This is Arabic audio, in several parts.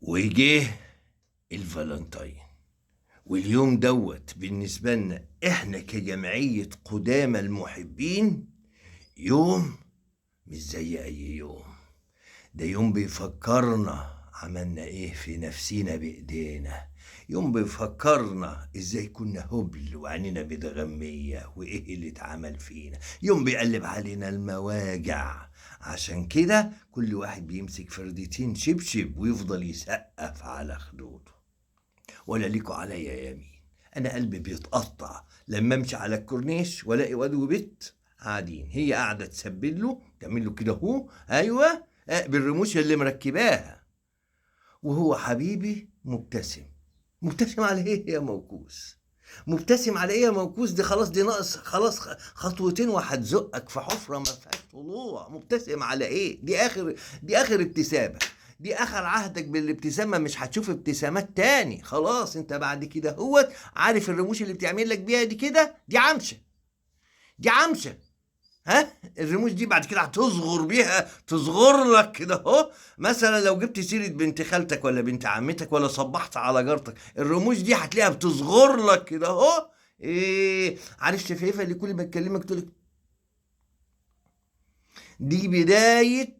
وجه الفالنتين، واليوم دوت بالنسبة لنا احنا كجمعية قدامى المحبين يوم مش زي اي يوم. ده يوم بيفكرنا عملنا ايه في نفسينا بايدينا، يوم بيفكرنا ازاي كنا هبل وعنينا بدغمية وايه اللي اتعمل فينا، يوم بيقلب علينا المواجع. عشان كده كل واحد بيمسك فردتين شبشب ويفضل يسقف على خدوده. ولا ليكوا عليا يمين، انا قلبي بيتقطع لما امشي على الكورنيش والاقي واد وبت قاعدين، هي قاعده تسبل له تعمل له كده اهو، ايوه، بالرموش اللي مركباها، وهو حبيبي مبتسم. مبتسم على ايه يا موكوس؟ مبتسم على ايه يا موكوس؟ دي خلاص، دي ناقص خلاص خطوتين وهتزقك في حفره ما فيهاش طلوع. مبتسم على ايه؟ دي اخر ابتسامه، دي اخر عهدك بالابتسامه، مش هتشوف ابتسامات تاني. خلاص انت بعد كده هوت عارف الرموش اللي بتعمل لك بيها دي كده، دي عمشه، دي عمشه. ها، الرموش دي بعد كده هتصغر بيها، تصغر لك كده اهو. مثلا لو جبت سيره بنت خالتك ولا بنت عمتك ولا صبحت على جارتك، الرموش دي هتلاقيها بتصغر لك كده اهو. ايه، عارف شفايفها اللي كل ما تكلمك تقول لك؟ دي بدايه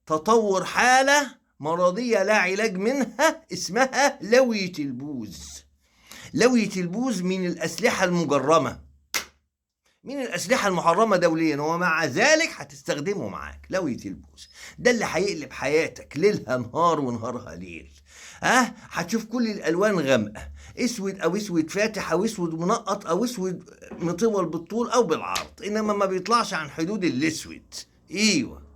تطور حاله مرضيه لا علاج منها، اسمها لويه البوز. لويه البوز من الاسلحه المجرمه، من الأسلحة المحرمة دوليا، ومع ذلك هتستخدمه معاك. لوية البوز ده اللي هيقلب حياتك ليلها نهار ونهارها ليل. هتشوف كل الألوان غامقة، اسود او اسود فاتح او اسود منقط او اسود مطول بالطول او بالعرض، انما ما بيطلعش عن حدود الاسود. ايوه.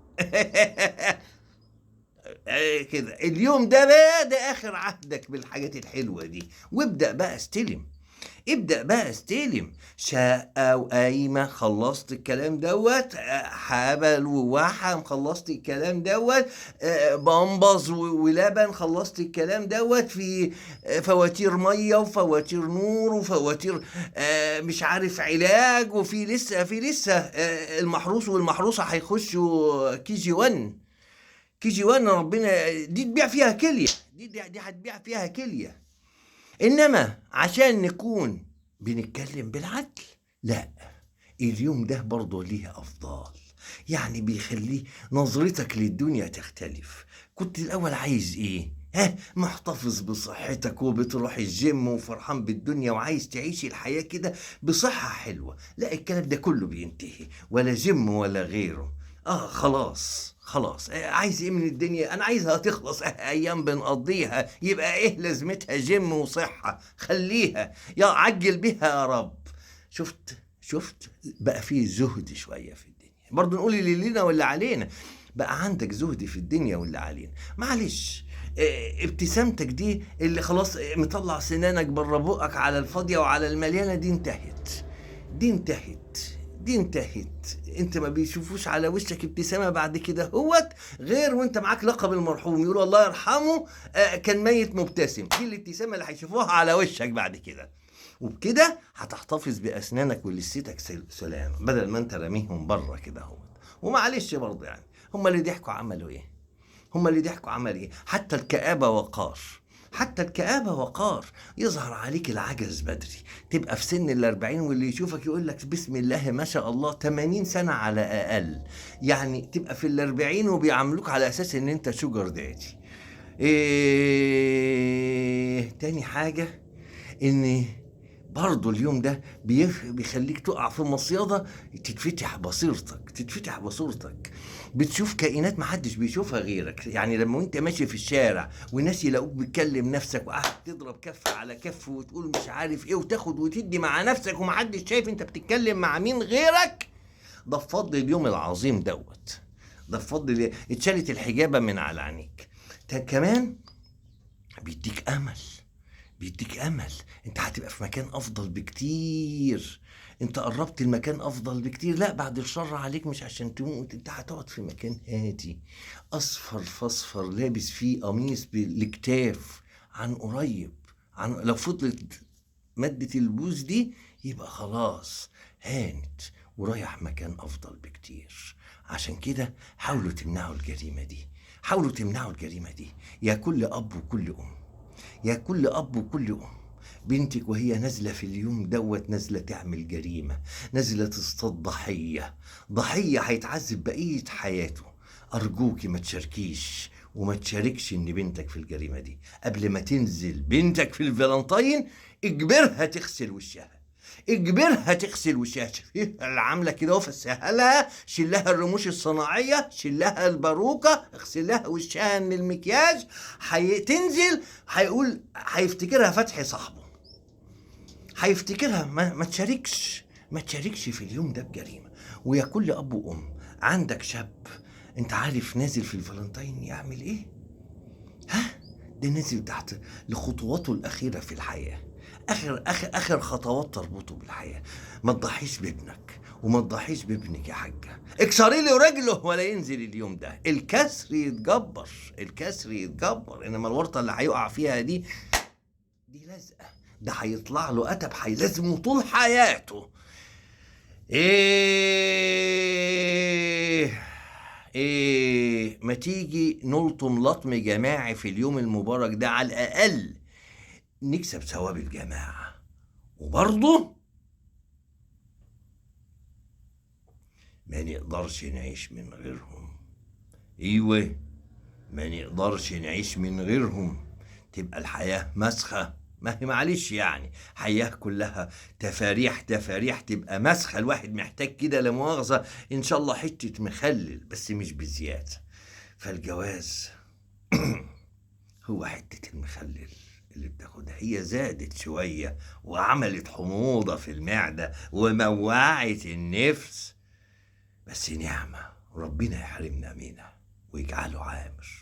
كده اليوم ده بقى ده اخر عهدك بالحاجات الحلوة دي، وابدأ بقى استلم. ابدأ بقى استلم. شقة وقايمة خلصت الكلام دوت، حبل ووحم خلصت الكلام دوت، بامبز ولبن خلصت الكلام دوت، في فواتير مية وفواتير نور وفواتير مش عارف علاج، وفي لسه المحروس والمحروسة هيخشوا كي جي 1. كي جي 1 ربنا دي تبيع فيها كلية، دي هتبيع فيها كلية. انما عشان نكون بنتكلم بالعدل، لا، اليوم ده برضه ليه افضال، يعني بيخليه نظرتك للدنيا تختلف. كنت الاول عايز ايه؟ محتفظ بصحتك وبتروح الجيم وفرحان بالدنيا وعايز تعيش الحياة كده بصحة حلوة، لا، الكلام ده كله بينتهي، ولا جيم ولا غيره. خلاص، عايز ايه من الدنيا؟ انا عايزها تخلص، ايام بنقضيها يبقى ايه لازمتها جيم وصحة؟ خليها يا عجل بيها يا رب. شفت بقى فيه زهد شوية في الدنيا، برضو نقول اللي لينا واللي علينا. بقى عندك زهد في الدنيا واللي علينا، معلش. ابتسامتك دي اللي خلاص مطلع سنانك بره بقك على الفاضية وعلى المليانة، دي انتهت، دي انتهت، دي انتهت. انت ما بيشوفوش على وشك ابتسامة بعد كده هوت، غير وانت معاك لقب المرحوم، يقولوا الله يرحمه كان ميت مبتسم. دي الابتسامة اللي هيشوفوها على وشك بعد كده. وبكده هتحتفظ باسنانك ولثتك سلام، بدل ما انت راميهم بره كده اهو. ومعلش برضه يعني، هم اللي ضحكوا عملوا ايه؟ هم اللي ضحكوا عمل ايه؟ حتى الكآبة وقار، حتى الكآبة وقار. يظهر عليك العجز بدري، تبقى في سن ال40 واللي يشوفك يقول لك بسم الله ما شاء الله 80 سنة على أقل. يعني تبقى في ال40 وبيعاملوك على أساس إن أنت شوجر دادي. تاني حاجة، إن برضه اليوم ده بيخليك تقع في مصيدة، تتفتح بصيرتك. بتشوف كائنات محدش بيشوفها غيرك. يعني لما انت ماشي في الشارع والناس يلاقوك بتكلم نفسك وقاعد تضرب كف على كف وتقول مش عارف ايه وتاخد وتدي مع نفسك ومحدش شايف انت بتتكلم مع مين غيرك، ده بفضل اليوم العظيم دوت، ده بفضل اتشالت الحجابة من على عينيك. كمان بيديك امل، بيديك امل. انت هتبقى في مكان افضل بكتير، انت قربت المكان افضل بكتير. لا، بعد الشر عليك، مش عشان تموت، انت هتقعد في مكان هادي، اصفر فاصفر، لابس فيه قميص بالاكتاف عن قريب. لو فضلت مادة البوز دي يبقى خلاص هانت ورايح مكان افضل بكتير. عشان كده حاولوا تمنعوا الجريمة دي، حاولوا تمنعوا الجريمة دي يا كل أب وكل أم، يا كل أب وكل أم. بنتك وهي نازلة في اليوم دوت نازلة تعمل جريمة، نازلة تصطاد ضحية هيتعذب بقية حياته. أرجوكي ما تشاركيش وما تشاركش إن بنتك في الجريمة دي. قبل ما تنزل بنتك في الفالنتين اجبرها تغسل وشها، اجبرها تغسل وشها. شوفيها اللي عامله كده وفسها لها، شيلها الرموش الصناعيه، شيلها الباروكه، اغسل لها وشها من المكياج. هتنزل هيفتكرها فتحي صاحبه، هيفتكرها. ما تشاركش، ما تشاركش في اليوم ده بجريمه. ويا كل اب وام عندك شاب انت عارف نازل في الفالنتين يعمل ايه؟ ها؟ ده نازل تحت لخطواته الاخيره في الحياه، اخر خطوات تربطه بالحياه. ما تضحيش بابنك وما تضحيش بابنك يا حاجه. اكسري له رجله ولا ينزل اليوم ده. الكسر يتجبر، الكسر يتجبر، انما الورطه اللي هيقع فيها دي لزقه، ده هيطلع له اتب هيلازمه طول حياته. ايه ما تيجي نلطم لطم جماعي في اليوم المبارك ده، على الاقل نكسب ثواب الجماعه. وبرضه ما نقدرش نعيش من غيرهم. ايوه، ما نقدرش نعيش من غيرهم. تبقى الحياة مسخة، ما هي معلش يعني حياة كلها تفاريح تفاريح، تبقى مسخة. الواحد محتاج كده لا مؤاخذة ان شاء الله حتة مخلل بس مش بزيادة. فالجواز هو حتة المخلل اللي بتاخدها، هي زادت شوية وعملت حموضة في المعدة وموعت النفس، بس نعمة ربنا يحرمنا منها ويجعله عامر.